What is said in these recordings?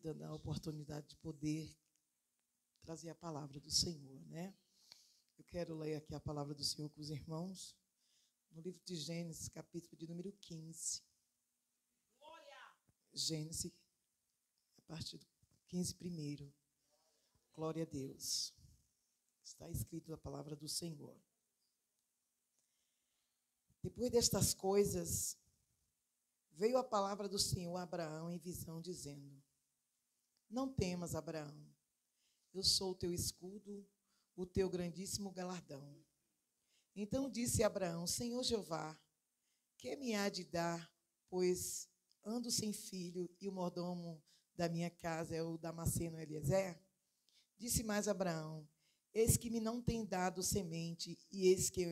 dando a oportunidade de poder trazer a palavra do Senhor, né? Eu quero ler aqui a palavra do Senhor com os irmãos, no livro de Gênesis, capítulo de número 15. Gênesis, a partir do 15 primeiro. Glória a Deus. Está escrito a palavra do Senhor. Depois destas coisas, veio a palavra do Senhor a Abraão em visão, dizendo: Não temas, Abraão, eu sou o teu escudo, o teu grandíssimo galardão. Então disse Abraão: Senhor Jeová, que me há de dar, pois ando sem filho, e o mordomo da minha casa é o Damasceno Eliezer? Disse mais Abraão: Eis que me não tem dado semente, e eis que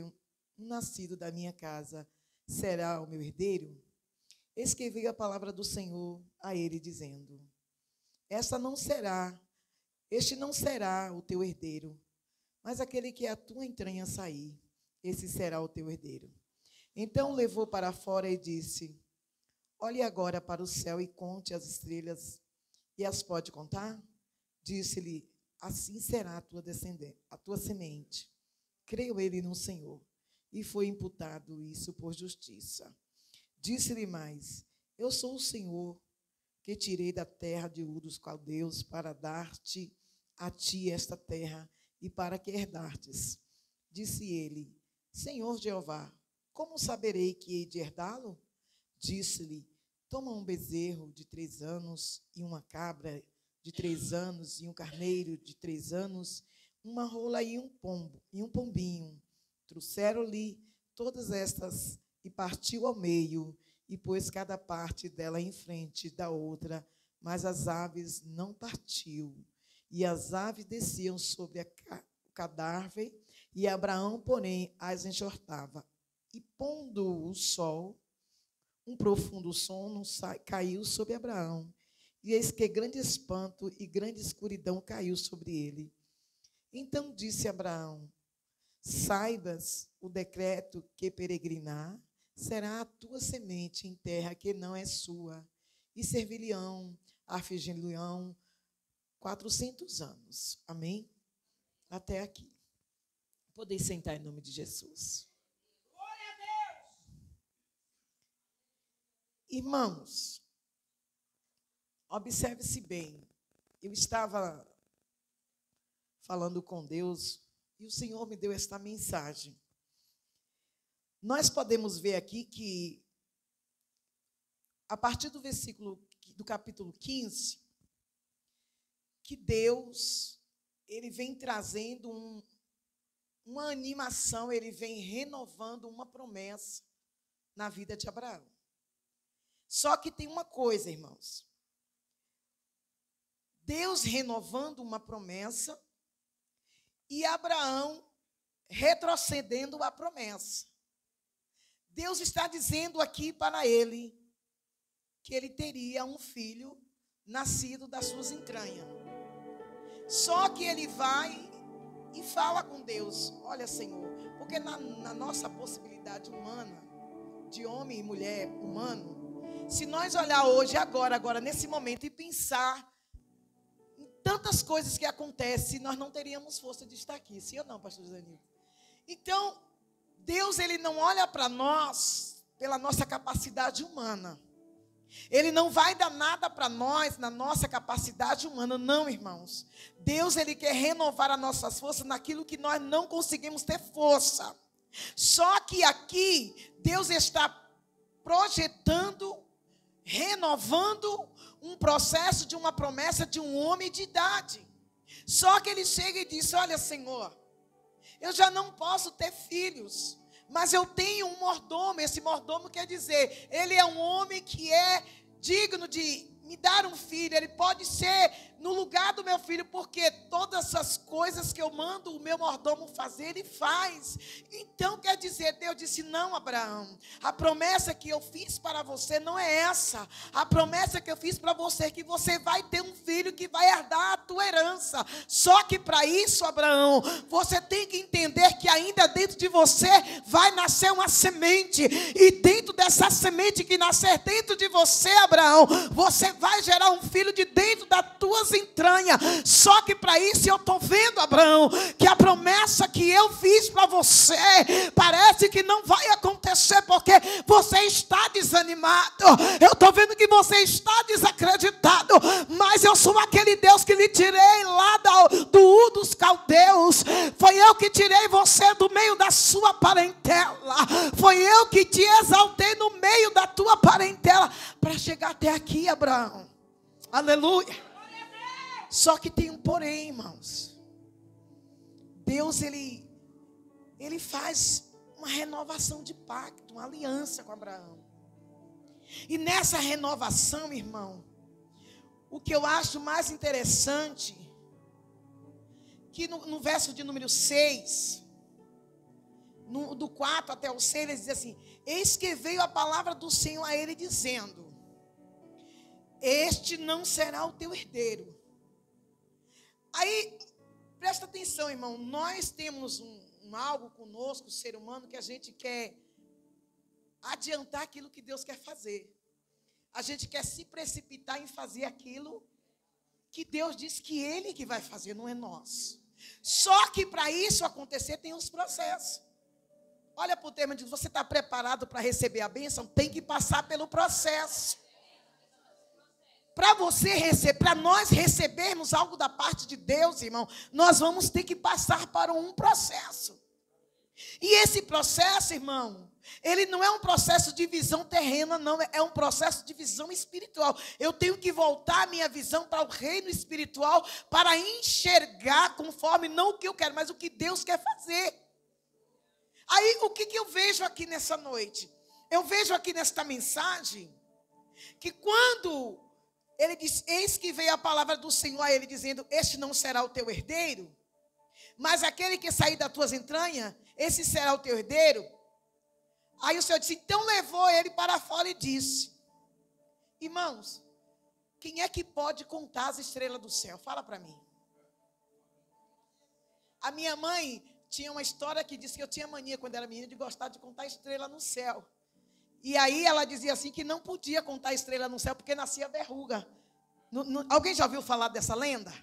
um nascido da minha casa será o meu herdeiro? Eis que veio a palavra do Senhor a ele, dizendo: Este não será o teu herdeiro, mas aquele que a tua entranha sair, esse será o teu herdeiro. Então levou para fora e disse: Olhe agora para o céu e conte as estrelas, e as pode contar? Disse-lhe: Assim será a tua semente. Creio ele no Senhor, e foi imputado isso por justiça. Disse-lhe mais: Eu sou o Senhor, que tirei da terra de Ur dos caldeus para dar-te a ti esta terra e para que herdartes. Disse ele: Senhor Jeová, como saberei que hei de herdá-lo? Disse-lhe: Toma um bezerro de 3 anos e uma cabra de 3 anos e um carneiro de 3 anos, uma rola e um pombinho. Trouxeram-lhe todas estas e partiu ao meio, e pôs cada parte dela em frente da outra, mas as aves não partiu. E as aves desciam sobre o cadáver, e Abraão, porém, as enxortava. E pondo o sol, um profundo sono caiu sobre Abraão, e eis que grande espanto e grande escuridão caiu sobre ele. Então disse Abraão: Saibas o decreto que peregrinar será a tua semente em terra que não é sua, e servilhão, afligir-lhe-ão 400 anos. Amém? Até aqui. Podeis sentar em nome de Jesus. Glória a Deus! Irmãos, observe-se bem. Eu estava falando com Deus e o Senhor me deu esta mensagem. Nós podemos ver aqui que, a partir do capítulo 15, que Deus, ele vem trazendo uma animação, ele vem renovando uma promessa na vida de Abraão. Só que tem uma coisa, irmãos. Deus renovando uma promessa e Abraão retrocedendo a promessa. Deus está dizendo aqui para ele que ele teria um filho nascido das suas entranhas. Só que ele vai e fala com Deus: Olha, Senhor, porque na nossa possibilidade humana, de homem e mulher humano, se nós olhar hoje, agora, nesse momento, e pensar em tantas coisas que acontecem, nós não teríamos força de estar aqui. Sim ou não, pastor Zanil? Então, Deus, ele não olha para nós pela nossa capacidade humana. Ele não vai dar nada para nós na nossa capacidade humana, não, irmãos. Deus, ele quer renovar as nossas forças naquilo que nós não conseguimos ter força. Só que aqui, Deus está projetando, renovando um processo de uma promessa de um homem de idade. Só que ele chega e diz: Olha, Senhor, eu já não posso ter filhos, mas eu tenho um mordomo. Esse mordomo quer dizer, ele é um homem que é digno de me dar um filho. Ele pode ser no lugar do meu filho, porque todas essas coisas que eu mando o meu mordomo fazer, ele faz. Então quer dizer, Deus disse: Não, Abraão, a promessa que eu fiz para você não é essa. A promessa que eu fiz para você é que você vai ter um filho que vai herdar a tua herança. Só que para isso, Abraão, você tem que entender que ainda dentro de você vai nascer uma semente. E dentro dessa semente que nascer dentro de você, Abraão, você você vai gerar um filho de dentro das tuas entranhas. Só que para isso eu estou vendo, Abraão, que a promessa que eu fiz para você parece que não vai acontecer, porque você está desanimado. Eu estou vendo que você está desacreditado, mas eu sou aquele Deus que lhe tirei lá do Ur dos Caldeus. Foi eu que tirei você do meio da sua parentela. Foi eu que te exaltei no meio da tua parentela para chegar até aqui, Abraão. Aleluia. Só que tem um porém, irmãos. Deus, ele faz uma renovação de pacto, uma aliança com Abraão. E nessa renovação, irmão, o que eu acho mais interessante, que no verso de número 6, do 4 até o 6, ele diz assim: eis que veio a palavra do Senhor a ele dizendo: este não será o teu herdeiro. Aí, presta atenção, irmão, nós temos algo conosco, o ser humano, que a gente quer adiantar aquilo que Deus quer fazer. A gente quer se precipitar em fazer aquilo que Deus diz que Ele que vai fazer, não é nós. Só que para isso acontecer tem uns processos. Olha para o tema de você está preparado para receber a bênção? Tem que passar pelo processo. Para você receber, para nós recebermos algo da parte de Deus, irmão, nós vamos ter que passar por um processo. E esse processo, irmão, ele não é um processo de visão terrena, não, é um processo de visão espiritual. Eu tenho que voltar a minha visão para o reino espiritual para enxergar conforme não o que eu quero, mas o que Deus quer fazer. Aí, o que eu vejo aqui nessa noite? Eu vejo aqui nesta mensagem que quando ele diz, eis que veio a palavra do Senhor a ele dizendo, este não será o teu herdeiro, mas aquele que sair das tuas entranhas, esse será o teu herdeiro. Aí o Senhor disse, então levou ele para fora e disse, irmãos, quem é que pode contar as estrelas do céu? Fala para mim. A minha mãe tinha uma história que disse que eu tinha mania, quando era menina, de gostar de contar estrela no céu. E aí ela dizia assim, que não podia contar estrela no céu, porque nascia verruga. Alguém já ouviu falar dessa lenda?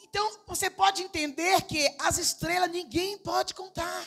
Então, você pode entender que as estrelas ninguém pode contar.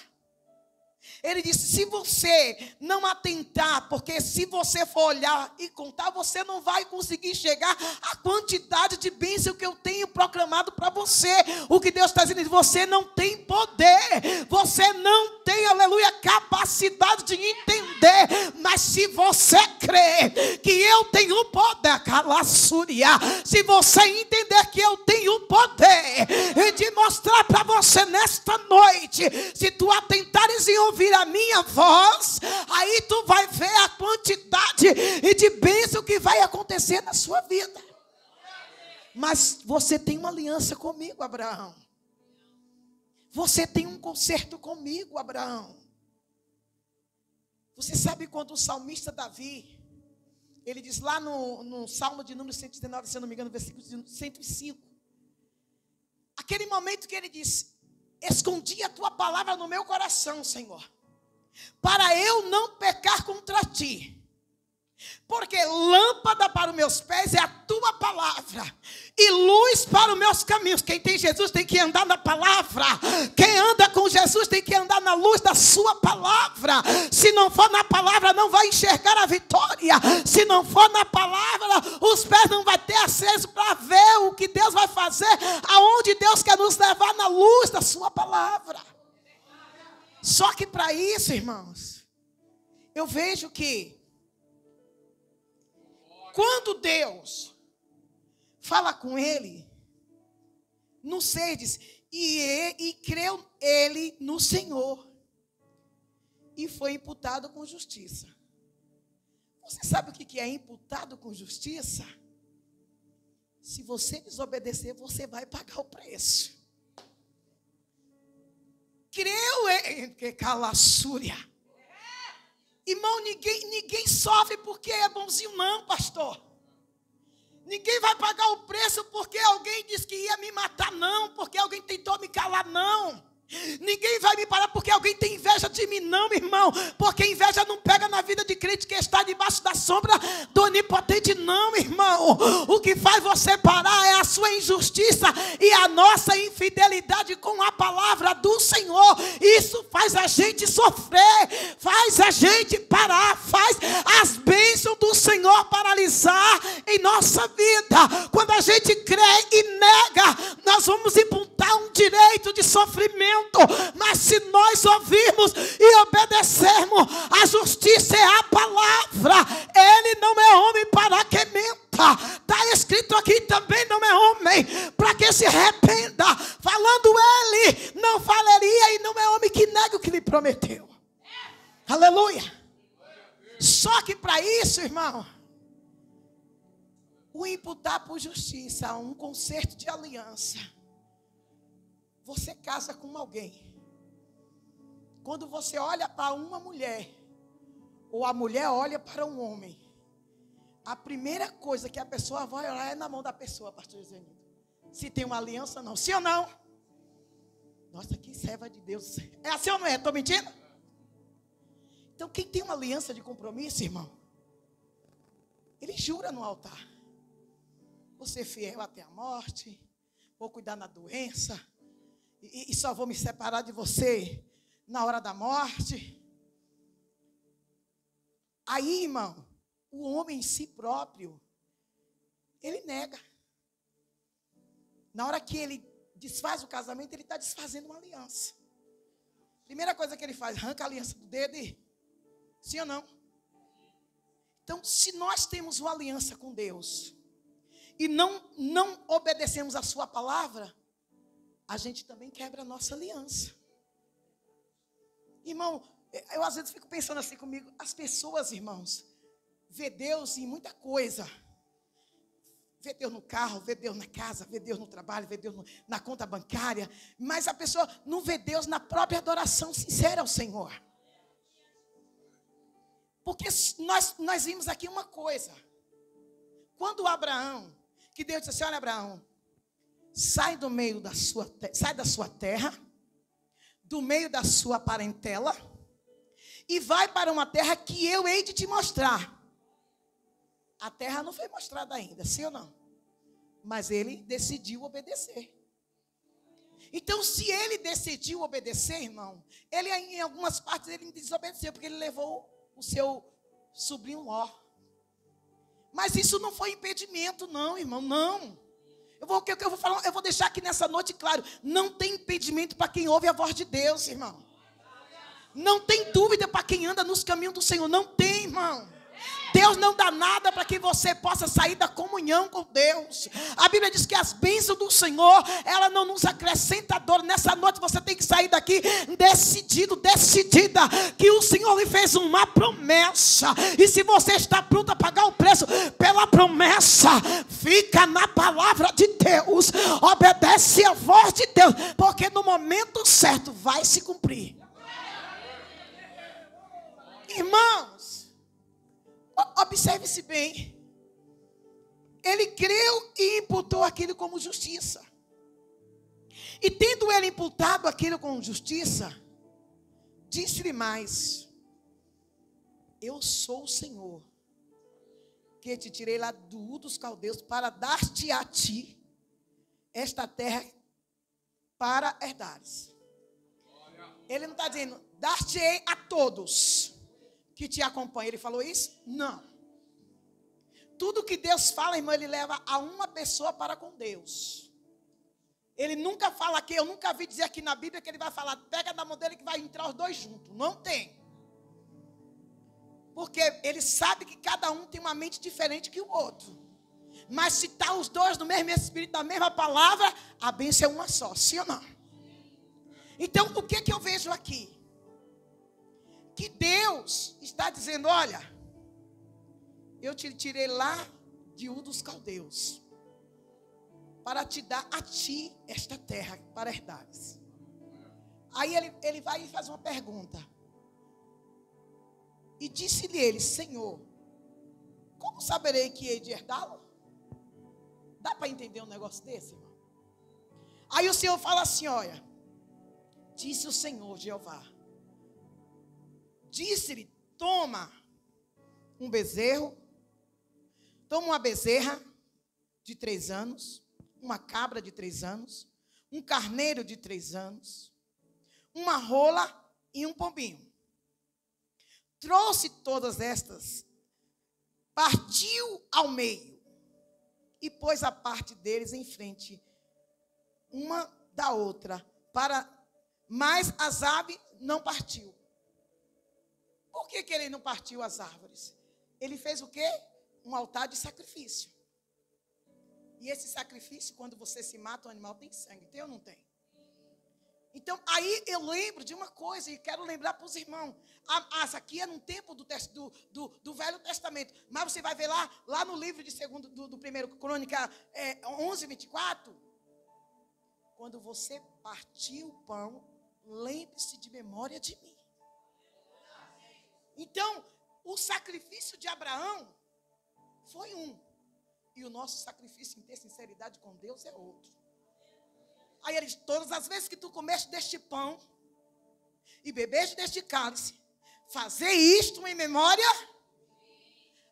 Ele disse, se você não atentar, porque se você for olhar e contar, você não vai conseguir chegar à quantidade de bênção que eu tenho proclamado para você. O que Deus está dizendo, você não tem poder, você não tem, aleluia, capacidade de entender, mas se você crê que eu tenho poder, calaçuria, se você entender que eu tenho poder de mostrar para você nesta noite, se tu atentares em ouvir a minha voz, aí tu vai ver a quantidade de bênção que vai acontecer na sua vida. Mas você tem uma aliança comigo, Abraão. Você tem um concerto comigo, Abraão. Você sabe quando o salmista Davi, ele diz lá no Salmo de número 119, se eu não me engano, versículo 105, aquele momento que ele diz, escondi a tua palavra no meu coração, Senhor, para eu não pecar contra ti. Porque lâmpada para os meus pés é a tua palavra e luz para os meus caminhos. Quem tem Jesus tem que andar na palavra. Quem anda com Jesus tem que andar na luz da sua palavra. Se não for na palavra, não vai enxergar a vitória. Se não for na palavra, os pés não vão ter acesso para ver o que Deus vai fazer, aonde Deus quer nos levar, na luz da sua palavra. Só que para isso, irmãos, eu vejo que quando Deus fala com ele, no 6 diz, e creu ele no Senhor, e foi imputado com justiça. Você sabe o que é imputado com justiça? Se você desobedecer, você vai pagar o preço. Creu ele, que calaçúria. Irmão, ninguém sofre porque é bonzinho não, pastor. Ninguém vai pagar o preço porque alguém disse que ia me matar, não. Porque alguém tentou me calar, não. Ninguém vai me parar porque alguém tem inveja de mim, não, irmão. Porque inveja não pega na vida de crente que está debaixo da sombra do Onipotente, não, irmão. O que faz você parar é a sua injustiça e a nossa infidelidade com a palavra do Senhor. Isso faz a gente sofrer, faz a gente parar, faz as bênçãos do Senhor paralisar em nossa vida. Quando a gente crê e nega, nós vamos imputar um direito de sofrimento. Mas se nós ouvirmos e obedecermos, a justiça é a palavra. Ele não é homem para que menta. Está escrito aqui também, não é homem para que se arrependa. Falando ele, não falaria, e não é homem que nega o que lhe prometeu. Aleluia. Só que para isso, irmão, o imputar por justiça, um concerto de aliança. Você casa com alguém. Quando você olha para uma mulher, ou a mulher olha para um homem, a primeira coisa que a pessoa vai olhar é na mão da pessoa, pastor Zenildo. Se tem uma aliança ou não. Sim ou não? Nossa, que serva de Deus. É assim ou não é? Estou mentindo? Então, quem tem uma aliança de compromisso, irmão, ele jura no altar. Vou ser fiel até a morte, vou cuidar da doença, e só vou me separar de você na hora da morte. Aí, irmão, o homem em si próprio, ele nega. Na hora que ele desfaz o casamento, ele está desfazendo uma aliança. Primeira coisa que ele faz, arranca a aliança do dedo e... Sim ou não? Então, se nós temos uma aliança com Deus e não obedecemos a sua palavra, a gente também quebra a nossa aliança. Irmão, eu às vezes fico pensando assim comigo, as pessoas, irmãos, vê Deus em muita coisa. Vê Deus no carro, vê Deus na casa, vê Deus no trabalho, vê Deus na conta bancária. Mas a pessoa não vê Deus na própria adoração sincera ao Senhor. Porque nós vimos aqui uma coisa. Quando Abraão, que Deus disse assim, olha Abraão, sai da sua terra, do meio da sua parentela, e vai para uma terra que eu hei de te mostrar. A terra não foi mostrada ainda, sim ou não? Mas ele decidiu obedecer. Então, se ele decidiu obedecer, irmão, ele em algumas partes ele desobedeceu, porque ele levou o seu sobrinho Ló. Mas isso não foi impedimento, não, irmão, não. Eu vou deixar aqui nessa noite claro, não tem impedimento para quem ouve a voz de Deus, irmão. Não tem dúvida para quem anda nos caminhos do Senhor, não tem, irmão. Deus não dá nada para que você possa sair da comunhão com Deus. A Bíblia diz que as bênçãos do Senhor, ela não nos acrescenta dor. Nessa noite você tem que sair daqui decidida, que o Senhor lhe fez uma promessa. E se você está pronto a pagar o preço pela promessa, fica na palavra de Deus. Obedece a voz de Deus, porque no momento certo vai se cumprir. Irmãos, observe-se bem. Ele creu e imputou aquilo como justiça. E tendo ele imputado aquilo como justiça, disse-lhe mais: eu sou o Senhor, que te tirei lá do Ur dos Caldeus para dar-te a ti esta terra para herdares. Ele não está dizendo, dar-te-ei a todos que te acompanha. Ele falou isso? Não. Tudo que Deus fala, irmão, ele leva a uma pessoa para com Deus. Ele nunca fala aqui, eu nunca vi dizer aqui na Bíblia que ele vai falar, pega na mão dele que vai entrar os dois juntos. Não tem. Porque ele sabe que cada um tem uma mente diferente que o outro. Mas se está os dois no mesmo espírito, na mesma palavra, a bênção é uma só, sim ou não? Então, o que eu vejo aqui? Que Deus está dizendo, olha, eu te tirei lá de Ur dos Caldeus para te dar a ti esta terra para herdares. Aí ele vai e faz uma pergunta. E disse-lhe ele, Senhor, como saberei que hei de herdá-lo? Dá para entender um negócio desse, irmão? Aí o Senhor fala assim, olha, Disse o Senhor Jeová. Disse-lhe: toma um bezerro, toma uma bezerra de 3 anos, uma cabra de 3 anos, um carneiro de 3 anos, uma rola e um pombinho. Trouxe todas estas, partiu ao meio e pôs a parte deles em frente, uma da outra, mas as aves não partiu. Por que ele não partiu as árvores? Ele fez o quê? Um altar de sacrifício. E esse sacrifício, quando você se mata, o animal tem sangue. Tem ou não tem? Então, aí eu lembro de uma coisa, e quero lembrar para os irmãos. Essa aqui é no tempo do Velho Testamento. Mas você vai ver lá no livro de do 1 Crônica 11, 24. Quando você partir o pão, lembre-se de memória de mim. Então, o sacrifício de Abraão foi um. E o nosso sacrifício em ter sinceridade com Deus é outro. Aí ele diz: todas as vezes que tu comeste deste pão e bebeste deste cálice, fazer isto em memória.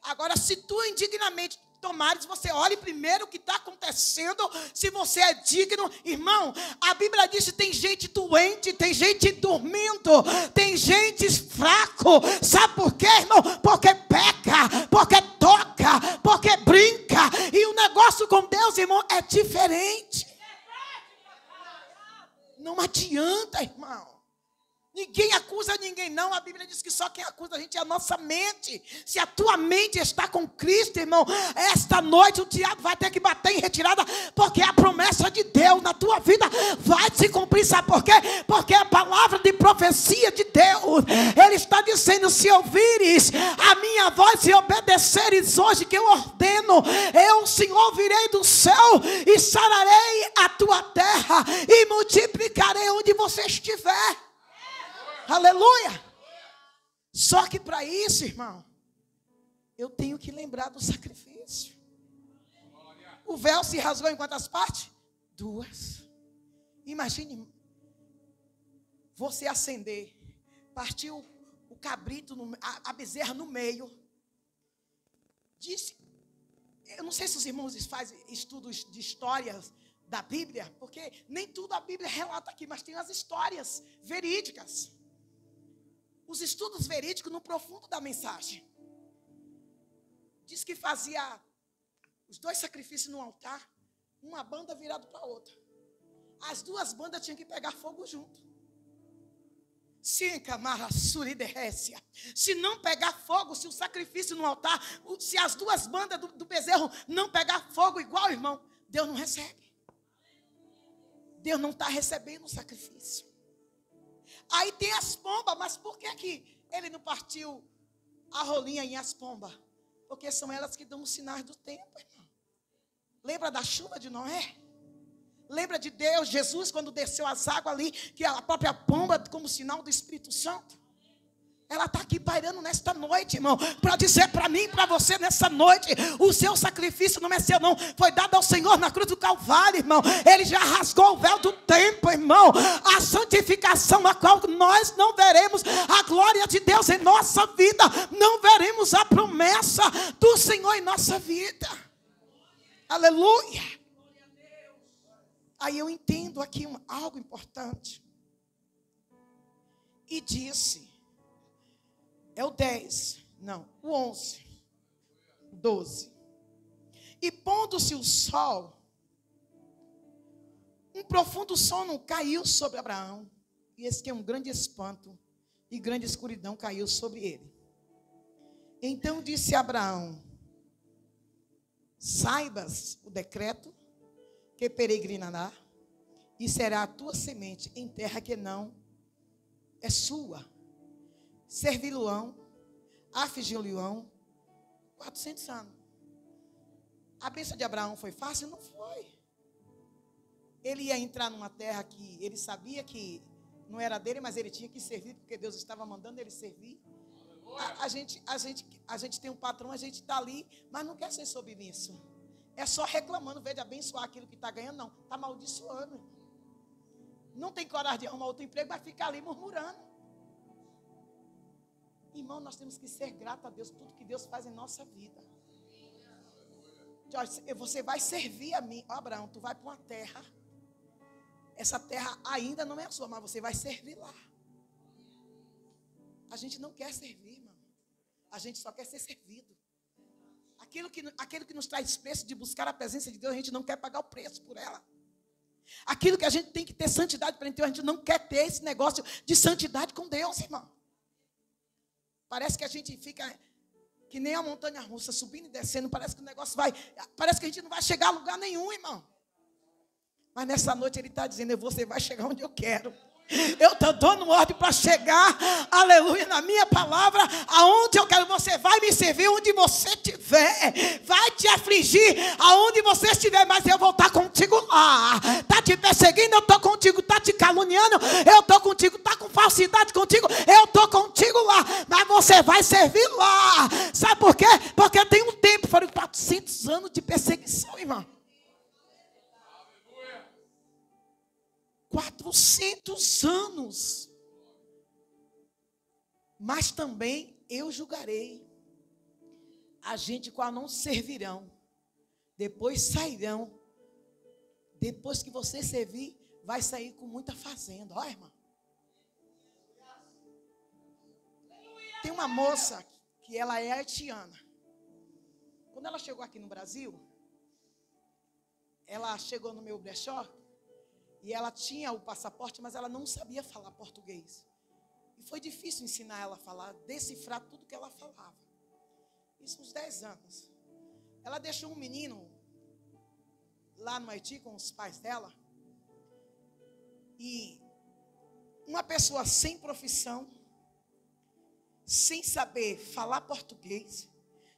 Agora, se tu indignamente tomares, você olhe primeiro o que está acontecendo, se você é digno. Irmão, a Bíblia diz que tem gente doente, tem gente dormindo, tem gente fraco. Sabe por quê, irmão? Porque peca, porque toca, porque brinca. E o negócio com Deus, irmão, é diferente. Não adianta, irmão. Ninguém acusa ninguém, não. A Bíblia diz que só quem acusa a gente é a nossa mente. Se a tua mente está com Cristo, irmão, esta noite o diabo vai ter que bater em retirada, porque a promessa de Deus na tua vida vai se cumprir. Sabe por quê? Porque a palavra de profecia de Deus, Ele está dizendo: se ouvires a minha voz e obedeceres hoje que eu ordeno, eu, Senhor, virei do céu e sararei a tua terra e multiplicarei onde você estiver. Aleluia! Só que para isso, irmão, eu tenho que lembrar do sacrifício. O véu se rasgou em quantas partes? 2. Imagine você acender, partir o cabrito, a bezerra no meio. Disse, eu não sei se os irmãos fazem estudos de histórias da Bíblia, porque nem tudo a Bíblia relata aqui, mas tem as histórias verídicas. Os estudos verídicos no profundo da mensagem. Diz que fazia os 2 sacrifícios no altar, uma banda virada para a outra. As 2 bandas tinham que pegar fogo junto. Se não pegar fogo, se o sacrifício no altar, se as 2 bandas do bezerro não pegar fogo igual, irmão, Deus não recebe. Deus não está recebendo o sacrifício. Aí tem as pombas, mas por que ele não partiu a rolinha em as pombas? Porque são elas que dão os sinais do tempo, irmão. Lembra da chuva de Noé? Lembra de Deus, Jesus, quando desceu as águas ali, que a própria pomba, como sinal do Espírito Santo? Ela está aqui pairando nesta noite, irmão, para dizer para mim e para você nessa noite: o seu sacrifício não é seu, não. Foi dado ao Senhor na cruz do Calvário, irmão. Ele já rasgou o véu do tempo, irmão. A santificação, a qual nós não veremos a glória de Deus em nossa vida, não veremos a promessa do Senhor em nossa vida. Aleluia. Aí eu entendo aqui algo importante. E disse, é o 10, não, o 11, 12. E pondo-se o sol, um profundo sono caiu sobre Abraão. E esse que é um grande espanto e grande escuridão caiu sobre ele. Então disse Abraão: saibas o decreto que peregrinará, e será a tua semente em terra que não é sua. Servi-lo-ão, afigi-lo-ão 400 anos. A bênção de Abraão foi fácil? Não foi. Ele ia entrar numa terra que ele sabia que não era dele, mas ele tinha que servir, porque Deus estava mandando ele servir. A gente tem um patrão, a gente está ali, mas não quer ser submisso. É só reclamando, em vez de abençoar aquilo que está ganhando, não. Está amaldiçoando. não tem coragem de arrumar outro emprego, vai ficar ali murmurando. Irmão, nós temos que ser gratos a Deus por tudo que Deus faz em nossa vida. Você vai servir a mim. Abraão, tu vai para uma terra. Essa terra ainda não é a sua, mas você vai servir lá. A gente não quer servir, irmão. A gente só quer ser servido. Aquilo que nos traz preço de buscar a presença de Deus, a gente não quer pagar o preço por ela. Aquilo que a gente tem que ter santidade para Deus, a gente não quer ter esse negócio de santidade com Deus, irmão. Parece que a gente fica que nem a montanha russa, subindo e descendo. Parece que o negócio parece que a gente não vai chegar a lugar nenhum, irmão. Mas nessa noite ele está dizendo, você vai chegar onde eu quero. Eu estou dando ordem para chegar, aleluia, na minha palavra, aonde eu quero. Você vai me servir onde você estiver, vai te afligir aonde você estiver, mas eu vou estar contigo lá. Está te perseguindo, eu estou contigo. Está te caluniando, eu estou contigo. Está com falsidade contigo, eu estou contigo lá. Mas você vai servir lá. Sabe por quê? Porque tem um tempo, foram 400 anos de perseguição, irmão. 400 anos. Mas também eu julgarei a gente qual não servirão. Depois sairão. Depois que você servir, vai sair com muita fazenda. Olha, irmão. Tem uma moça que ela é haitiana. Quando ela chegou aqui no Brasil, ela chegou no meu brechó. E ela tinha o passaporte, mas ela não sabia falar português. E foi difícil ensinar ela a falar, decifrar tudo que ela falava. Isso uns 10 anos. Ela deixou um menino lá no Haiti com os pais dela. E uma pessoa sem profissão, sem saber falar português,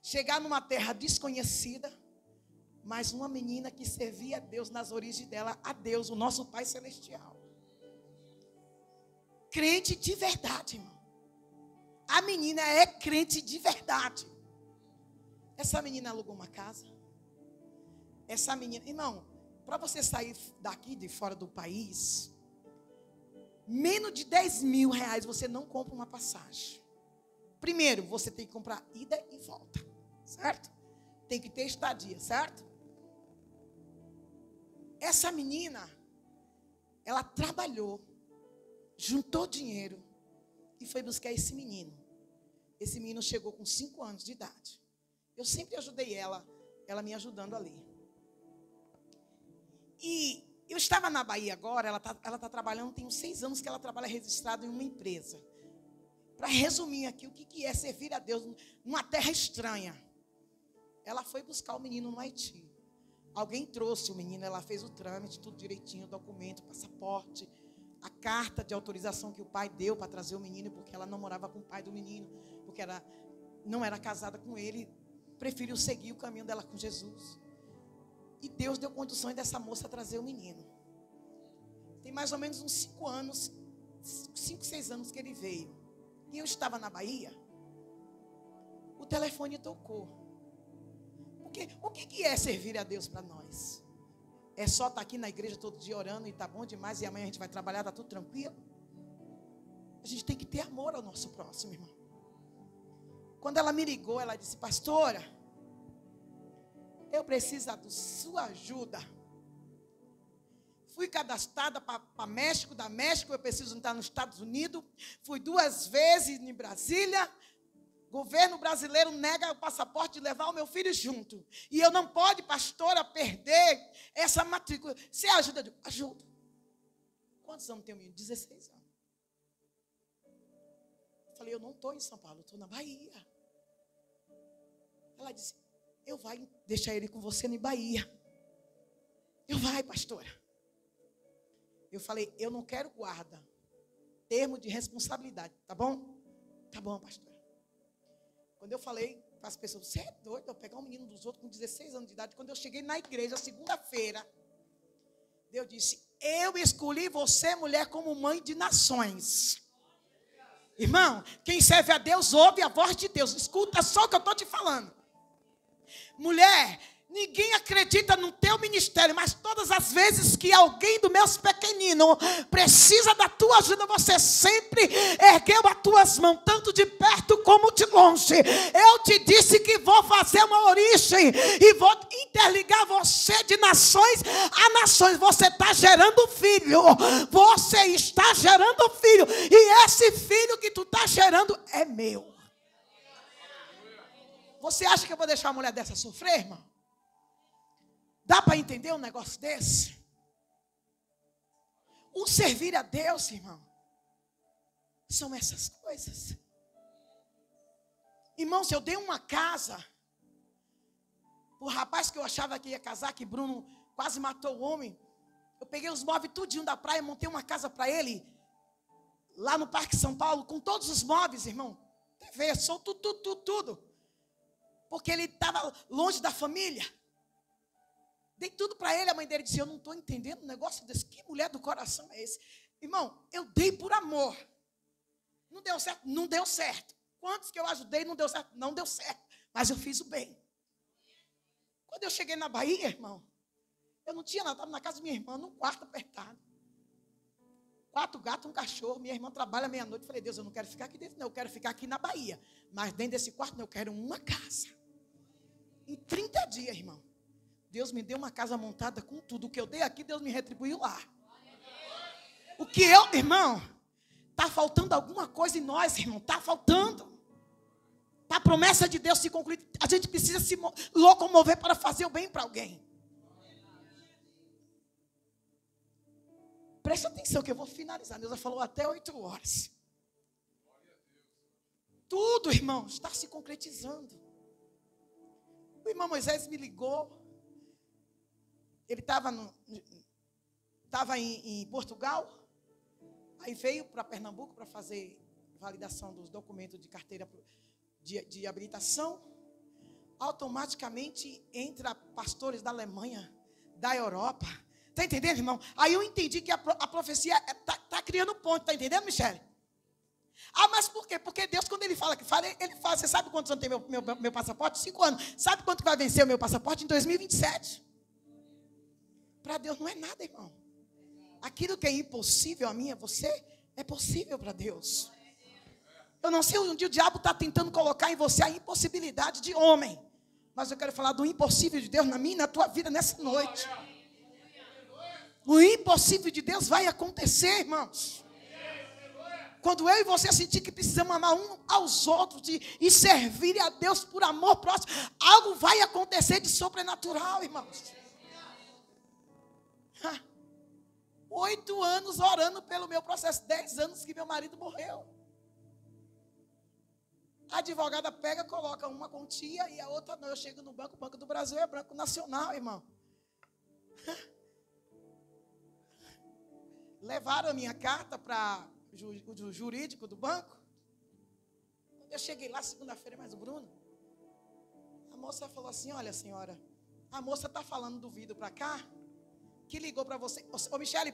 chegar numa terra desconhecida, mas uma menina que servia a Deus nas origens dela, a Deus, o nosso Pai Celestial. Crente de verdade, irmão. A menina é crente de verdade. Essa menina alugou uma casa. Essa menina, irmão, para você sair daqui de fora do país, menos de 10 mil reais você não compra uma passagem. Primeiro, você tem que comprar ida e volta, certo? Tem que ter estadia, certo? Essa menina, ela trabalhou, juntou dinheiro e foi buscar esse menino. Esse menino chegou com 5 anos de idade. Eu sempre ajudei ela me ajudando ali. E eu estava na Bahia agora, ela tá trabalhando, tem uns 6 anos que ela trabalha registrada em uma empresa. Para resumir aqui, o que é servir a Deus numa terra estranha. Ela foi buscar o menino no Haiti. Alguém trouxe o menino, ela fez o trâmite, tudo direitinho, o documento, passaporte, a carta de autorização que o pai deu para trazer o menino, porque ela não morava com o pai do menino, porque ela não era casada com ele, preferiu seguir o caminho dela com Jesus. E Deus deu condições dessa moça trazer o menino. Tem mais ou menos uns 5 anos, 5, 6 anos que ele veio. E eu estava na Bahia, o telefone tocou. O que é servir a Deus para nós? É só estar aqui na igreja todo dia orando e está bom demais e amanhã a gente vai trabalhar, está tudo tranquilo? A gente tem que ter amor ao nosso próximo, irmão. Quando ela me ligou, ela disse, pastora, eu preciso da sua ajuda. Fui cadastrada para México, da México eu preciso estar nos Estados Unidos. Fui 2 vezes em Brasília. Governo brasileiro nega o passaporte de levar o meu filho junto. E eu não pode, pastora, perder essa matrícula. Você ajuda? Ajudo. Quantos anos tem o menino? 16 anos. Eu falei, eu não estou em São Paulo, eu estou na Bahia. Ela disse, eu vou deixar ele com você na Bahia. Eu vai, pastora. Eu falei, eu não quero guarda. Termo de responsabilidade, tá bom? Tá bom, pastora. Quando eu falei para as pessoas, você é doido eu pegar um menino dos outros com 16 anos de idade. Quando eu cheguei na igreja, segunda-feira, Deus disse, eu escolhi você, mulher, como mãe de nações. Irmão, quem serve a Deus, ouve a voz de Deus. Escuta só o que eu estou te falando. Mulher, Ninguém acredita no teu ministério, mas todas as vezes que alguém do meus pequeninos precisa da tua ajuda, você sempre ergueu as tuas mãos, tanto de perto como de longe. Eu te disse que vou fazer uma origem e vou interligar você de nações a nações. Você está gerando filho, você está gerando filho, e esse filho que tu está gerando é meu. Você acha que eu vou deixar uma mulher dessa sofrer, irmão? Dá para entender um negócio desse? O servir a Deus, irmão, são essas coisas. Irmãos, eu dei uma casa o rapaz que eu achava que ia casar, que Bruno quase matou o homem. Eu peguei os móveis tudinho da praia, montei uma casa para ele, lá no Parque São Paulo, com todos os móveis, irmão. TV, som, tudo. Porque ele estava longe da família. Dei tudo para ele, a mãe dele disse, eu não estou entendendo um negócio desse. Que mulher do coração é esse? Irmão, eu dei por amor. Não deu certo? Não deu certo. Quantos que eu ajudei, não deu certo? Não deu certo. Mas eu fiz o bem. Quando eu cheguei na Bahia, irmão, eu não tinha nada, estava na casa da minha irmã, num quarto apertado. 4 gatos, um cachorro, minha irmã trabalha meia-noite. Falei, Deus, eu não quero ficar aqui dentro, não, eu quero ficar aqui na Bahia. Mas dentro desse quarto, não, eu quero uma casa. Em 30 dias, irmão, Deus me deu uma casa montada com tudo. O que eu dei aqui, Deus me retribuiu lá. O que eu, irmão, está faltando alguma coisa em nós, irmão, está faltando. Para a promessa de Deus se concluir, a gente precisa se locomover para fazer o bem para alguém. Presta atenção que eu vou finalizar. Deus falou até 8 horas. Tudo, irmão, está se concretizando. O irmão Moisés me ligou. Ele estava em Portugal. Aí veio para Pernambuco para fazer validação dos documentos de carteira de habilitação. Automaticamente entra pastores da Alemanha, da Europa. Está entendendo, irmão? Aí eu entendi que a profecia está criando ponto. Está entendendo, Michele? Ah, mas por quê? Porque Deus, quando Ele fala que fala, Ele fala. Você sabe quantos anos tem meu passaporte? 5 anos. Sabe quanto vai vencer o meu passaporte? Em 2027. Para Deus não é nada, irmão. Aquilo que é impossível a mim, a você, é possível para Deus. Eu não sei onde o diabo está tentando colocar em você a impossibilidade de homem. Mas eu quero falar do impossível de Deus na minha e na tua vida nessa noite. O impossível de Deus vai acontecer, irmãos. Quando eu e você sentir que precisamos amar um aos outros e servir a Deus por amor próximo, algo vai acontecer de sobrenatural, irmãos. 8 anos orando pelo meu processo, 10 anos que meu marido morreu. A advogada pega, coloca uma quantia e a outra não. Eu chego no banco, o Banco do Brasil é Banco Nacional, irmão. Levaram a minha carta para o jurídico do banco. Quando eu cheguei lá, segunda-feira, mais o Bruno, a moça falou assim, olha senhora, a moça está falando do vidro para cá, que ligou para você. Ô Michele,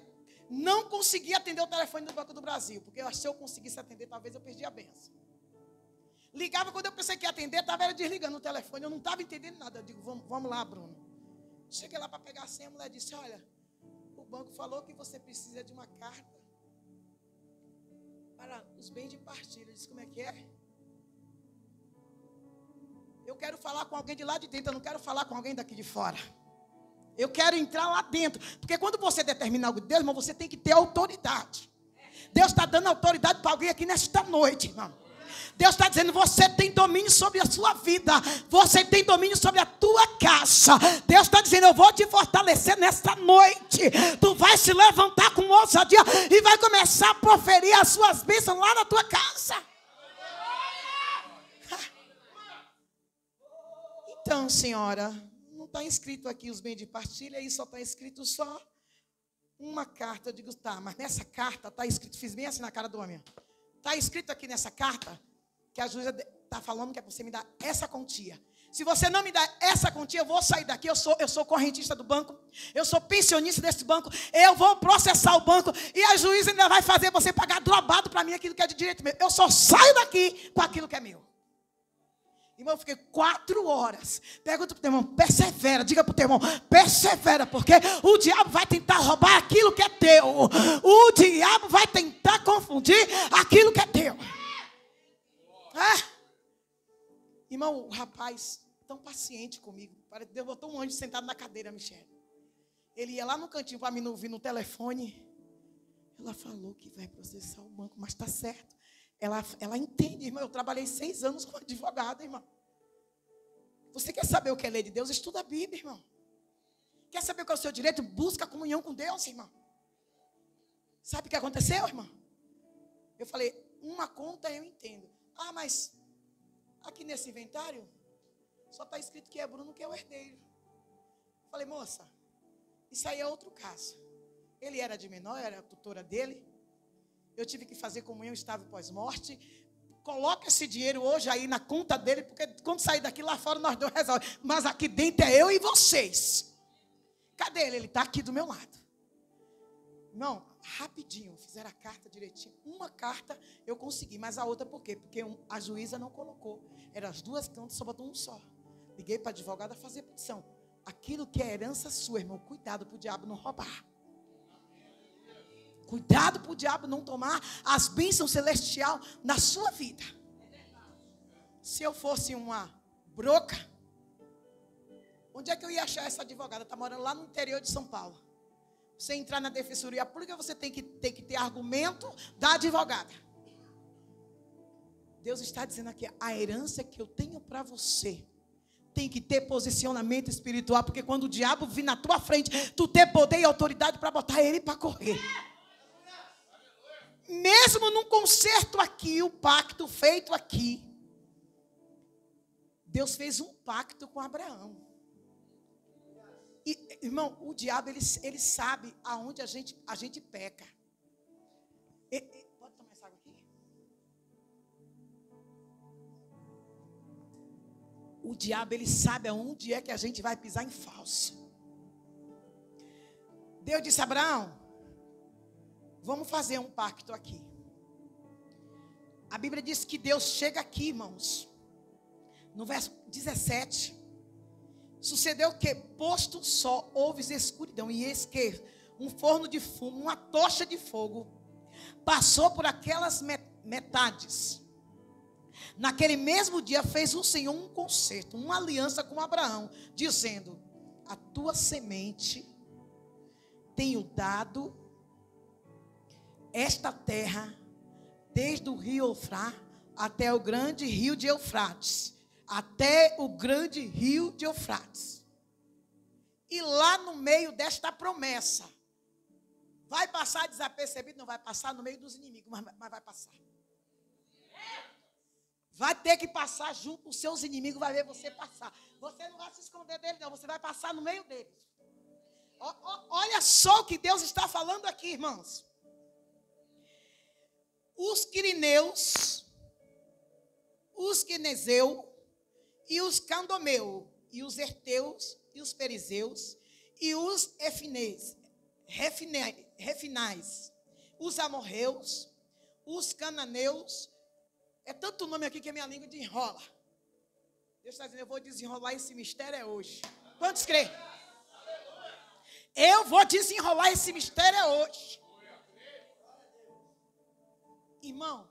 não consegui atender o telefone do Banco do Brasil, porque se eu conseguisse atender, talvez eu perdi a benção. Ligava, quando eu pensei que ia atender, estava ela desligando o telefone, eu não estava entendendo nada. Eu digo, vamos lá, Bruno. Cheguei lá para pegar a senha, a mulher disse, olha, o banco falou que você precisa de uma carta para os bens de partilha. Eu disse, como é que é? Eu quero falar com alguém de lá de dentro, eu não quero falar com alguém daqui de fora. Eu quero entrar lá dentro. Porque quando você determina algo de Deus, irmão, você tem que ter autoridade. Deus está dando autoridade para alguém aqui nesta noite, irmão. Deus está dizendo, você tem domínio sobre a sua vida. Você tem domínio sobre a tua casa. Deus está dizendo, eu vou te fortalecer nesta noite. Tu vai se levantar com ousadia e vai começar a proferir as suas bênçãos lá na tua casa. Então, senhora, não está escrito aqui os bens de partilha, aí só está escrito só uma carta. Eu digo, tá, mas nessa carta está escrito, fiz bem assim na cara do homem. Está escrito aqui nessa carta que a juíza está falando que é para você me dar essa quantia. Se você não me dar essa quantia, eu vou sair daqui. Eu sou correntista do banco. Eu sou pensionista desse banco. Eu vou processar o banco. E a juíza ainda vai fazer você pagar dobrado para mim aquilo que é de direito meu. Eu só saio daqui com aquilo que é meu. Irmão, eu fiquei 4 horas. Pergunta para o teu irmão, persevera. Diga para o teu irmão, persevera, porque o diabo vai tentar roubar aquilo que é teu. O diabo vai tentar confundir aquilo que é teu. Irmão, o rapaz, tão paciente comigo. Deus botou um anjo sentado na cadeira, Michele. Ele ia lá no cantinho para mim não ouvir no telefone. Ela falou que vai processar o banco, mas está certo. Ela entende, irmão. Eu trabalhei 6 anos como advogada, irmão. Você quer saber o que é lei de Deus? Estuda a Bíblia, irmão. Quer saber o que é o seu direito? Busca a comunhão com Deus, irmão. Sabe o que aconteceu, irmão? Eu falei, uma conta eu entendo. Mas aqui nesse inventário só está escrito que é Bruno que é o herdeiro. Eu falei, moça, isso aí é outro caso. Ele era de menor, era a tutora dele. Eu tive que fazer comunhão estável pós-morte. Coloca esse dinheiro hoje aí na conta dele, porque quando sair daqui lá fora nós dois resolvemos. Mas aqui dentro é eu e vocês. Cadê ele? Ele está aqui do meu lado. Não, rapidinho, fizeram a carta direitinho. Uma carta eu consegui, mas a outra por quê? Porque a juíza não colocou. Eram as 2 contas, só botou um só. Liguei para a advogada fazer petição. Aquilo que é herança sua, irmão, cuidado para o diabo não roubar. Cuidado para o diabo não tomar as bênçãos celestiais na sua vida. Se eu fosse uma broca, onde é que eu ia achar essa advogada? Está morando lá no interior de São Paulo. Você entrar na defensoria pública, você tem que ter argumento da advogada. Deus está dizendo aqui, a herança que eu tenho para você tem que ter posicionamento espiritual, porque quando o diabo vir na tua frente, tu ter poder e autoridade para botar ele para correr. Mesmo num concerto aqui, o pacto feito aqui, Deus fez um pacto com Abraão. E, irmão, o diabo, ele sabe aonde a gente peca. Pode tomar essa água aqui? O diabo, ele sabe aonde é que a gente vai pisar em falso. Deus disse a Abraão, vamos fazer um pacto aqui. A Bíblia diz que Deus chega aqui, irmãos. No verso 17. Sucedeu que, posto o sol, houve escuridão. E eis que um forno de fumo, uma tocha de fogo, passou por aquelas metades. Naquele mesmo dia fez o Senhor um concerto, uma aliança com Abraão, dizendo, a tua semente tenho dado esta terra, desde o rio Eufrate até o grande rio de Eufrates. Até o grande rio de Eufrates. E lá no meio desta promessa, vai passar desapercebido? Não vai passar no meio dos inimigos, mas vai passar. Vai ter que passar junto com os seus inimigos, vai ver você passar. Você não vai se esconder dele, não, você vai passar no meio deles. Olha só o que Deus está falando aqui, irmãos. Os quirineus, os quenezeu, e os candomeu, e os herteus, e os perizeus, e os refinais, os amorreus, os cananeus. É tanto nome aqui que a minha língua desenrola. Deus está dizendo, eu vou desenrolar esse mistério hoje. Quantos creem? Eu vou desenrolar esse mistério hoje. Irmão,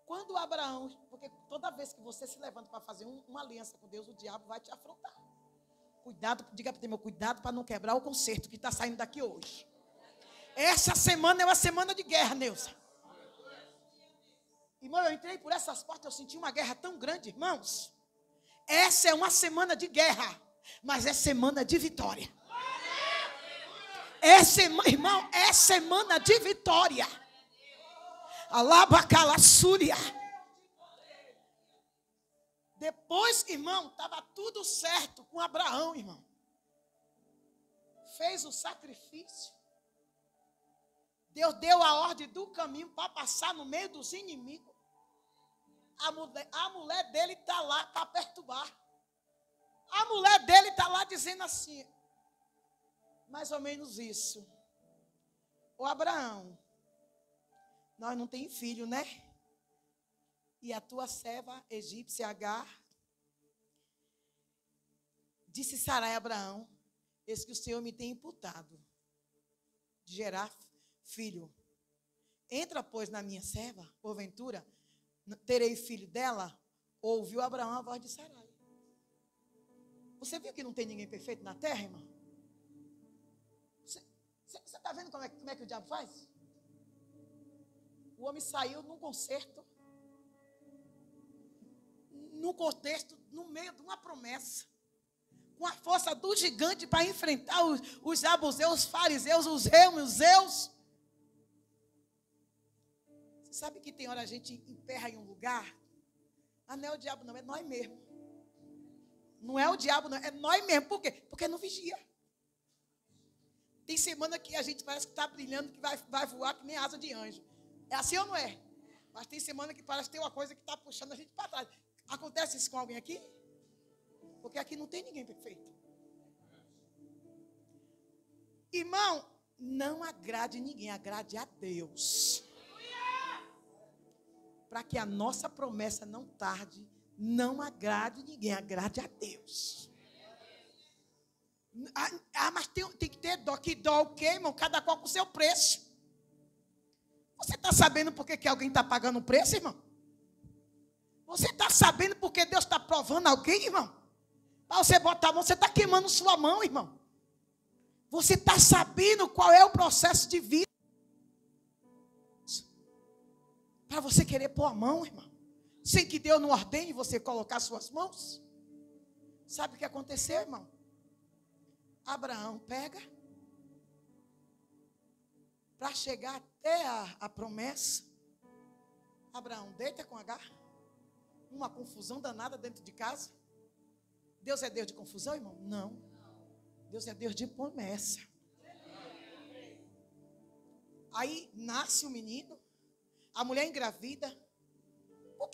quando Abraão, porque toda vez que você se levanta para fazer uma aliança com Deus, o diabo vai te afrontar. Cuidado, diga para o meu, cuidado para não quebrar o concerto que está saindo daqui hoje. Essa semana é uma semana de guerra, Neuza. Irmão, eu entrei por essas portas, eu senti uma guerra tão grande, irmãos. Essa é uma semana de guerra, mas é semana de vitória. Irmão, é semana de vitória. Alabacalassúria. Depois, irmão, estava tudo certo com Abraão, irmão. Fez o sacrifício. Deus deu a ordem do caminho para passar no meio dos inimigos. A mulher dele está lá para perturbar. A mulher dele está lá dizendo assim, mais ou menos isso. Ô Abraão, nós não temos filho, né? e a tua serva egípcia Agar. Disse Sarai a Abraão: eis que o Senhor me tem imputado de gerar filho. Entra, pois, na minha serva, porventura, terei filho dela? Ouviu Abraão a voz de Sarai. Você viu que não tem ninguém perfeito na terra, irmão? Você está vendo como é que o diabo faz? O homem saiu num concerto, no meio de uma promessa, com a força do gigante para enfrentar os saduceus, os fariseus, os reus. Você sabe que tem hora a gente emperra em um lugar? Ah, não é o diabo não, é nós mesmo. Não é o diabo não, é nós mesmo. Por quê? Porque não vigia. Tem semana que a gente parece que está brilhando, que vai voar que nem asa de anjo. É assim ou não é? Mas tem semana que parece que tem uma coisa que está puxando a gente para trás. Acontece isso com alguém aqui? Porque aqui não tem ninguém perfeito. Irmão, não agrade ninguém, agrade a Deus. Para que a nossa promessa não tarde, não agrade ninguém, agrade a Deus. Mas tem que ter dó. Que dó o quê, irmão? Cada qual com o seu preço. Você está sabendo por que alguém está pagando o preço, irmão? Você está sabendo por que Deus está provando alguém, irmão? Para você botar a mão, você está queimando sua mão, irmão. Você está sabendo qual é o processo de vida? Para você querer pôr a mão, irmão, sem que Deus não ordene você colocar suas mãos. Sabe o que aconteceu, irmão? Abraão pega para chegar até a promessa. Abraão deita com Agar, uma confusão danada dentro de casa. Deus é Deus de confusão, irmão? Não. Deus é Deus de promessa. Aí nasce o menino, a mulher engravida. Por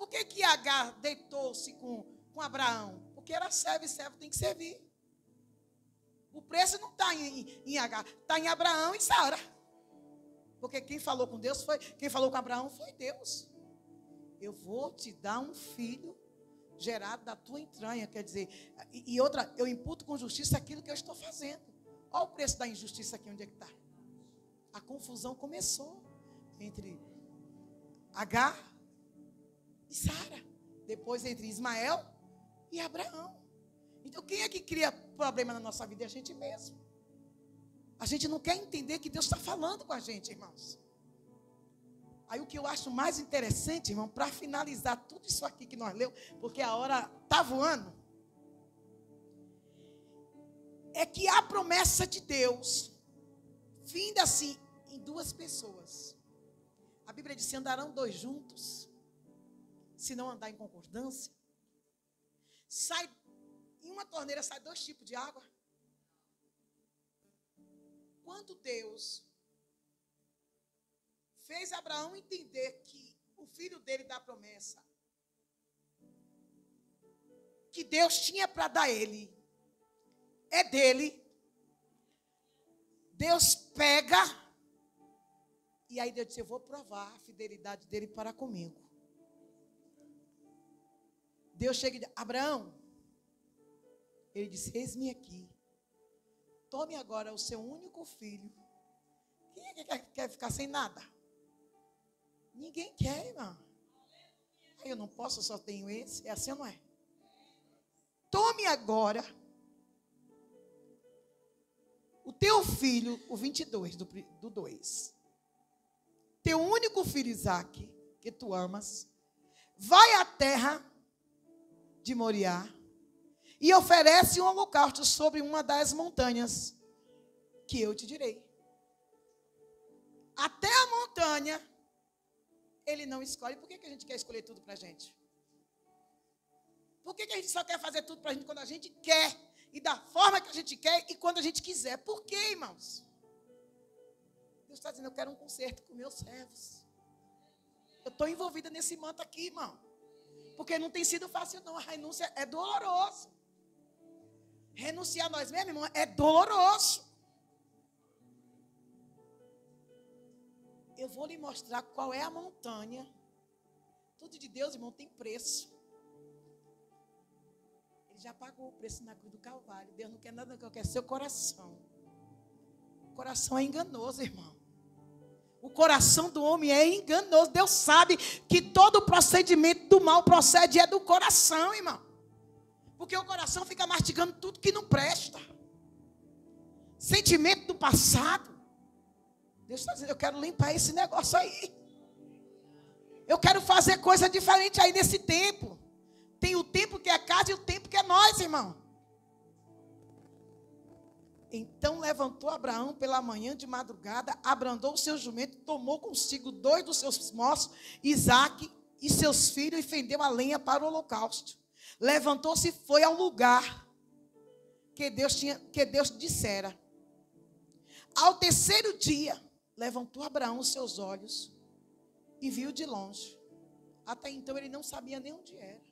que Agar deitou-se com Abraão? Porque era servo e servo tem que servir. O preço não está em Agar, está em Abraão e Sara. Porque quem falou com Deus quem falou com Abraão foi Deus. Eu vou te dar um filho gerado da tua entranha, quer dizer, e outra, eu imputo com justiça aquilo que eu estou fazendo. Olha o preço da injustiça aqui, onde é que está? A confusão começou entre Agar e Sara, depois entre Ismael e Abraão. Então quem é que cria problema na nossa vida? É a gente mesmo. A gente não quer entender que Deus está falando com a gente, irmãos. Aí o que eu acho mais interessante, irmão, para finalizar tudo isso aqui que nós lemos, porque a hora está voando, é que a promessa de Deus, vinda assim, em duas pessoas. A Bíblia diz: se andarão dois juntos, se não andar em concordância, em uma torneira sai dois tipos de água. Quando Deus fez Abraão entender que o filho dele da promessa, que Deus tinha para dar ele, é dele. Deus pega, e aí Deus disse: eu vou provar a fidelidade dele para comigo. Deus chega e diz: Abraão, ele disse: eis-me aqui. Tome agora o seu único filho. Quem é que quer ficar sem nada? Ninguém quer, irmão. Eu não posso, eu só tenho esse. É assim ou não é? Tome agora o teu filho, o 22 do 2. Teu único filho Isaque, que tu amas, vai à terra de Moriá e oferece um holocausto sobre uma das montanhas que eu te direi. Até a montanha ele não escolhe. Por que a gente quer escolher tudo para a gente? Por que a gente só quer fazer tudo para a gente quando a gente quer? E da forma que a gente quer e quando a gente quiser? Por quê, irmãos? Deus está dizendo: eu quero um concerto com meus servos. Eu estou envolvida nesse manto aqui, irmão. Porque não tem sido fácil não. A renúncia é doloroso. Renunciar a nós mesmos, irmão, é doloroso. Eu vou lhe mostrar qual é a montanha Tudo de Deus, irmão, tem preço. Ele já pagou o preço na cruz do Calvário. Deus não quer nada, não quer seu coração. O coração é enganoso, irmão. O coração do homem é enganoso. Deus sabe que todo o procedimento do mal procede é do coração, irmão. Porque o coração fica mastigando tudo que não presta. Sentimento do passado. Deus está dizendo, eu quero limpar esse negócio aí. Eu quero fazer coisa diferente aí nesse tempo. Tem o tempo que é a casa e o tempo que é nós, irmão. Então levantou Abraão pela manhã de madrugada, abrandou o seu jumento, tomou consigo 2 dos seus moços, Isaque e seus filhos, e fendeu a lenha para o holocausto. Levantou-se e foi ao lugar que Deus dissera. Ao terceiro dia, levantou Abraão os seus olhos e viu de longe. Até então ele não sabia nem onde era.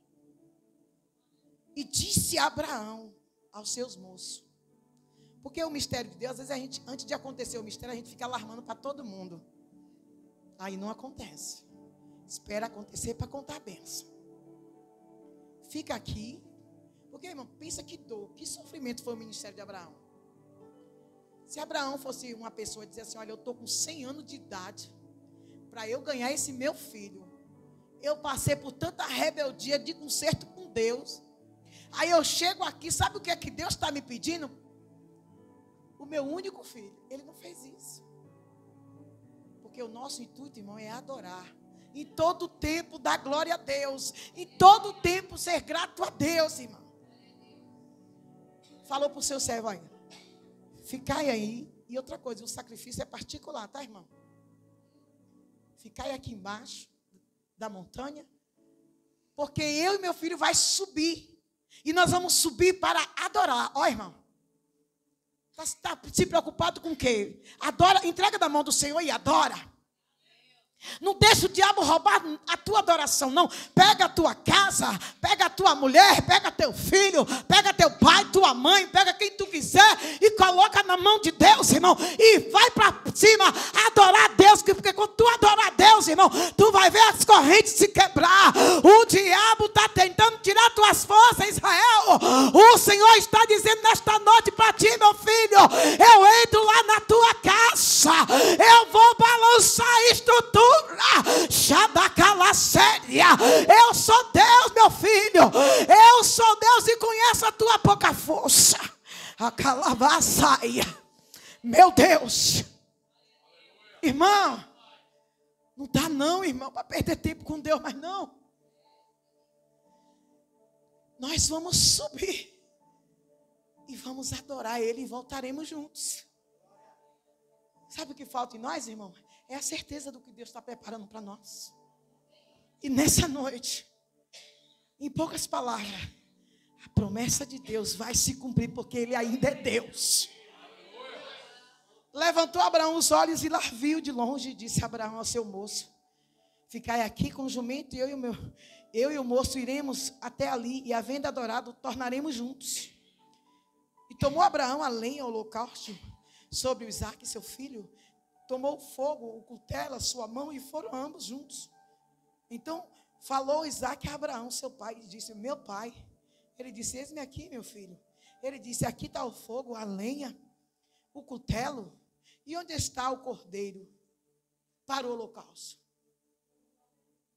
E disse Abraão aos seus moços. Porque o mistério de Deus, às vezes antes de acontecer o mistério, a gente fica alarmando para todo mundo. Aí não acontece. Espera acontecer para contar a bênção. Fica aqui. Porque, irmão, pensa que dor, que sofrimento foi o ministério de Abraão. Se Abraão fosse uma pessoa e dissesse assim, olha, eu estou com 100 anos de idade, para eu ganhar esse meu filho, eu passei por tanta rebeldia de conserto com Deus. Aí eu chego aqui, sabe o que é que Deus está me pedindo? O meu único filho. Ele não fez isso. Porque o nosso intuito, irmão, é adorar. Em todo tempo dar glória a Deus. Em todo tempo ser grato a Deus, irmão. Falou para o seu servo aí. Ficai aí. E outra coisa, o sacrifício é particular, tá, irmão? Ficai aqui embaixo da montanha. Porque eu e meu filho vai subir. E nós vamos subir para adorar. Ó, irmão. Está se preocupado com o quê? Adora, entrega da mão do Senhor e adora. Não deixa o diabo roubar a tua adoração, não. Pega a tua casa, pega a tua mulher, pega teu filho, pega teu pai, tua mãe, pega quem tu quiser e coloca na mão de Deus, irmão. E vai para cima adorar a Deus, porque quando tu adorar a Deus, irmão, tu vai ver as correntes se quebrar. O diabo está tentando tirar tuas forças, Israel. O Senhor está dizendo nesta noite para ti, meu filho, eu entro lá na tua casa, eu vou balançar a estrutura. Eu sou Deus, meu filho. Eu sou Deus e conheço a tua pouca força. A calavaçaia. Meu Deus. Irmão, não dá não, irmão, para perder tempo com Deus, mas não. Nós vamos subir e vamos adorar Ele e voltaremos juntos. Sabe o que falta em nós, irmão? É a certeza do que Deus está preparando para nós. E nessa noite, em poucas palavras, a promessa de Deus vai se cumprir, porque Ele ainda é Deus. Levantou Abraão os olhos e lá viu de longe, e disse Abraão ao seu moço, ficai aqui com o jumento, e eu e o moço iremos até ali, e havendo adorado, tornaremos juntos. E tomou Abraão a lenha, o holocausto, sobre o Isaque, seu filho, tomou o fogo, o cutelo, a sua mão, e foram ambos juntos. Então falou Isaque a Abraão, seu pai, e disse, meu pai. Ele disse, eis-me aqui, meu filho. Ele disse, aqui está o fogo, a lenha, o cutelo, e onde está o cordeiro para o holocausto?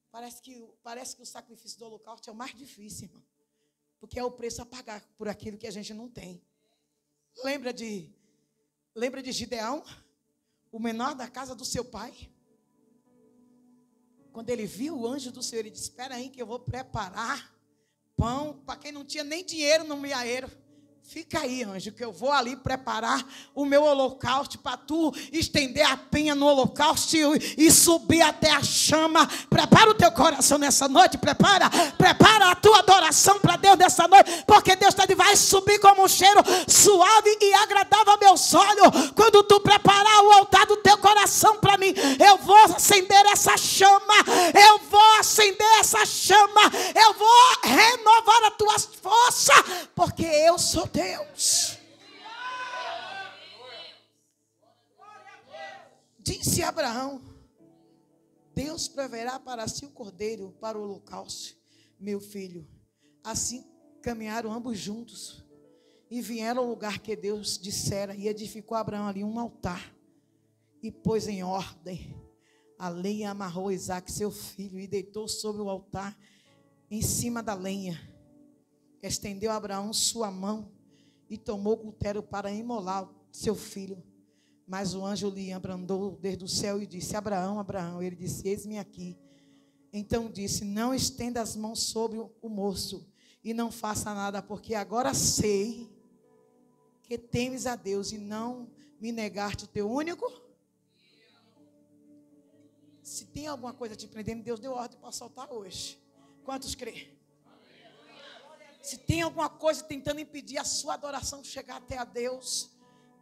Parece que o sacrifício do holocausto é o mais difícil, irmão, porque é o preço a pagar por aquilo que a gente não tem. Lembra de Gideão, o menor da casa do seu pai? Quando ele viu o anjo do Senhor, ele disse, espera aí que eu vou preparar pão para quem não tinha nem dinheiro no meaeiro. Fica aí, anjo, que eu vou ali preparar o meu holocausto para tu estender a penha no holocausto e subir até a chama. Prepara o teu coração nessa noite, prepara a tua adoração para Deus nessa noite, porque Deus vai subir como um cheiro suave e agradável a meus olhos. Quando tu preparar o altar do teu coração para mim, eu vou acender essa chama, eu vou renovar as tuas forças, porque eu sou Deus. Disse Abraão, Deus proverá para si o cordeiro para o holocausto, meu filho. Assim caminharam ambos juntos e vieram ao lugar que Deus dissera, e edificou Abraão ali um altar e pôs em ordem a lenha, amarrou Isaque, seu filho, e deitou sobre o altar em cima da lenha. Estendeu Abraão sua mão e tomou o cutelo para imolar seu filho. Mas o anjo lhe abrandou desde o céu e disse: Abraão, Abraão. Ele disse: eis-me aqui. Então disse: não estenda as mãos sobre o moço e não faça nada, porque agora sei que temes a Deus e não me negaste o teu único. Se tem alguma coisa te prendendo, Deus deu ordem para soltar hoje. Quantos crê? Se tem alguma coisa tentando impedir a sua adoração chegar até a Deus,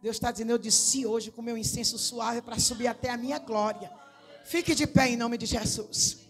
Deus está dizendo: eu desci hoje com meu incenso suave para subir até a minha glória. Fique de pé em nome de Jesus.